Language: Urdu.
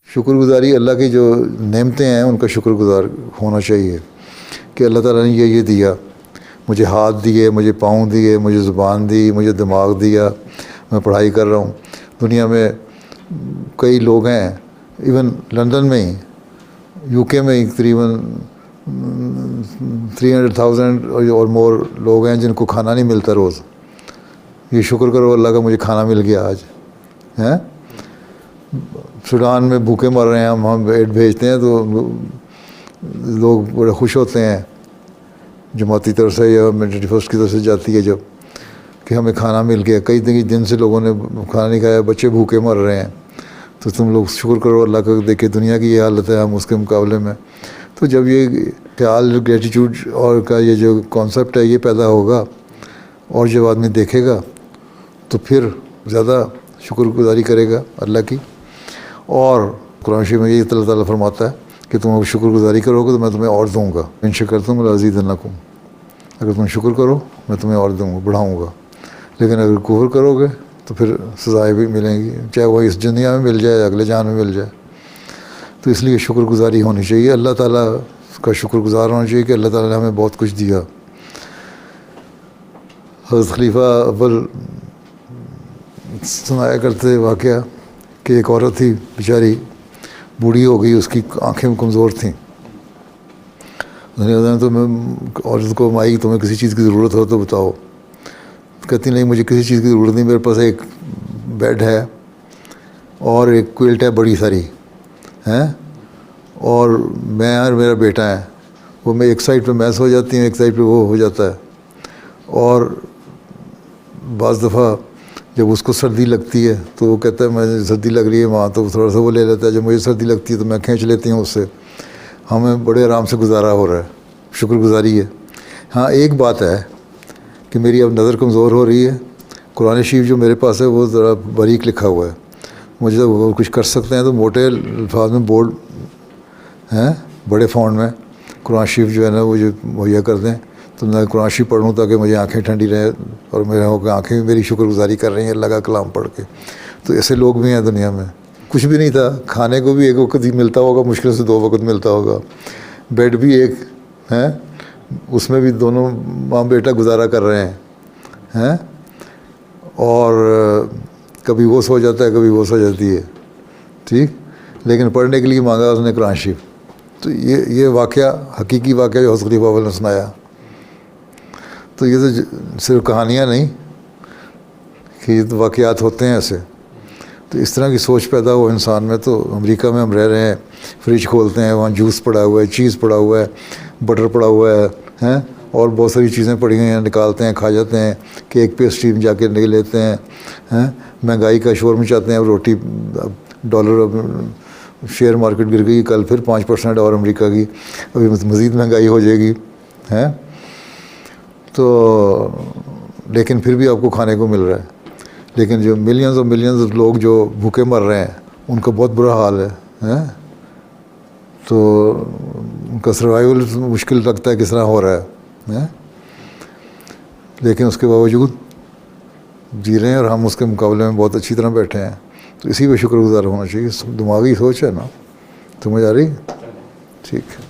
شکر گزاری اللہ کی جو نعمتیں ہیں ان کا شکر گزار ہونا چاہیے کہ اللہ تعالیٰ نے یہ دیا، مجھے ہاتھ دیے، مجھے پاؤں دیے، مجھے زبان دی، مجھے دماغ دیا، میں پڑھائی کر رہا ہوں۔ دنیا میں کئی لوگ ہیں، ایون لندن میں ہی، یو کے میں ہی تقریباً 300,000 اور مور لوگ ہیں جن کو کھانا نہیں ملتا روز۔ یہ شکر کرو اللہ کا مجھے کھانا مل گیا آج، ہیں۔ سوڈان میں بھوکے مر رہے ہیں، ہم ایڈ بھیجتے ہیں تو لوگ بڑے خوش ہوتے ہیں، جماعتی طرف سے یا ملٹری فرسٹ کی طرف سے جاتی ہے جب، کہ ہمیں کھانا مل گیا۔ کئی دن سے لوگوں نے کھانا نہیں کھایا، بچے بھوکے مر رہے ہیں، تو تم لوگ شکر کرو اللہ کا، دیکھیں دنیا کی یہ حالت ہے، ہم اس کے مقابلے میں۔ تو جب یہ خیال گریٹیٹیوڈ اور کا یہ جو کانسیپٹ ہے یہ پیدا ہوگا اور جب آدمی دیکھے گا تو پھر زیادہ شکر گزاری کرے گا اللہ کی۔ اور قرآن شریف میں یہ اللہ تعالیٰ فرماتا ہے کہ تم شکر گزاری کرو گے تو میں تمہیں اور دوں گا، ان شکرتم لازیدنکم، اگر تم شکر کرو میں تمہیں اور دوں گا، بڑھاؤں گا، لیکن اگر کفر کرو گے تو پھر سزائیں بھی ملیں گی، چاہے وہ اس دنیا میں مل جائے اگلے جہان میں مل جائے۔ تو اس لیے شکر گزاری ہونی چاہیے، اللہ تعالیٰ کا شکر گزار ہونا چاہیے کہ اللہ تعالیٰ نے ہمیں بہت کچھ دیا۔ حضرت خلیفہ اول سنایا کرتے واقعہ کہ ایک عورت تھی بیچاری، بوڑھی ہو گئی، اس کی آنکھیں کمزور تھیں۔ تو میں عورت کو مائی تمہیں کسی چیز کی ضرورت ہو تو بتاؤ۔ کہتی نہیں مجھے کسی چیز کی ضرورت نہیں، میرے پاس ایک بیڈ ہے اور ایک کوئلٹ ہے بڑی ساری ہیں، اور میں اور میرا بیٹا ہے، وہ میں ایک سائڈ پہ میں سو جاتی ہوں، ایک سائڈ پہ وہ ہو جاتا ہے، اور بعض دفعہ جب اس کو سردی لگتی ہے تو وہ کہتا ہے مجھے سردی لگ رہی ہے وہاں، تو تھوڑا سا وہ لے لیتا ہے، جب مجھے سردی لگتی ہے تو میں کھینچ لیتی ہوں اس سے۔ ہمیں بڑے آرام سے گزارا ہو رہا ہے، شکر گزاری ہے۔ ہاں ایک بات ہے کہ میری اب نظر کمزور ہو رہی ہے، قرآن شریف جو میرے پاس ہے وہ ذرا باریک لکھا ہوا ہے، مجھے وہ کچھ کر سکتے ہیں تو موٹے الفاظ میں بورڈ ہیں بڑے فونٹ میں قرآن شریف جو ہے نا وہ جو مہیا کر دیں تو میں قرآن شریف پڑھوں تاکہ مجھے آنکھیں ٹھنڈی رہیں، اور میرے ہو کہ آنکھیں بھی میری شکر گزاری کر رہی ہیں اللہ کا کلام پڑھ کے۔ تو ایسے لوگ بھی ہیں دنیا میں۔ کچھ بھی نہیں تھا، کھانے کو بھی ایک وقت ہی ملتا ہوگا، مشکل سے 2 وقت ملتا ہوگا، بیڈ بھی ایک ہیں، اس میں بھی دونوں ماں بیٹا گزارا کر رہے ہیں، اور کبھی وہ سو جاتا ہے کبھی وہ سو جاتی ہے، ٹھیک، لیکن پڑھنے کے لیے مانگا اس نے قرآن شریف۔ تو یہ واقعہ حقیقی واقعہ جو حضرت خلیفہ اول نے سنایا۔ تو یہ تو صرف کہانیاں نہیں کہ یہ تو واقعات ہوتے ہیں ایسے۔ تو اس طرح کی سوچ پیدا ہو انسان میں۔ تو امریکہ میں ہم رہ رہے ہیں، فریج کھولتے ہیں وہاں جوس پڑا ہوا ہے، چیز پڑا ہوا ہے، بٹر پڑا ہوا ہے، اور بہت ساری چیزیں پڑی ہوئی ہیں، نکالتے ہیں کھا جاتے ہیں، کیک پیسٹری جا کے لے لیتے ہیں، مہنگائی کا شور مچاتے ہیں، روٹی ڈالر، شیئر مارکیٹ گر گئی، کل پھر 5% اور امریکہ کی، ابھی مزید مہنگائی ہو جائے گی، تو لیکن پھر بھی آپ کو کھانے کو مل رہا ہے۔ لیکن جو ملینز اور ملینز لوگ جو بھوکے مر رہے ہیں ان کا بہت برا حال ہے، تو ان کا سروائیول مشکل لگتا ہے کس طرح ہو رہا ہے، لیکن اس کے باوجود جی رہے ہیں، اور ہم اس کے مقابلے میں بہت اچھی طرح بیٹھے ہیں۔ تو اسی پہ شکر گزار ہونا چاہیے، دماغی سوچ ہے نا، سمجھ آ رہی؟ ٹھیک ہے۔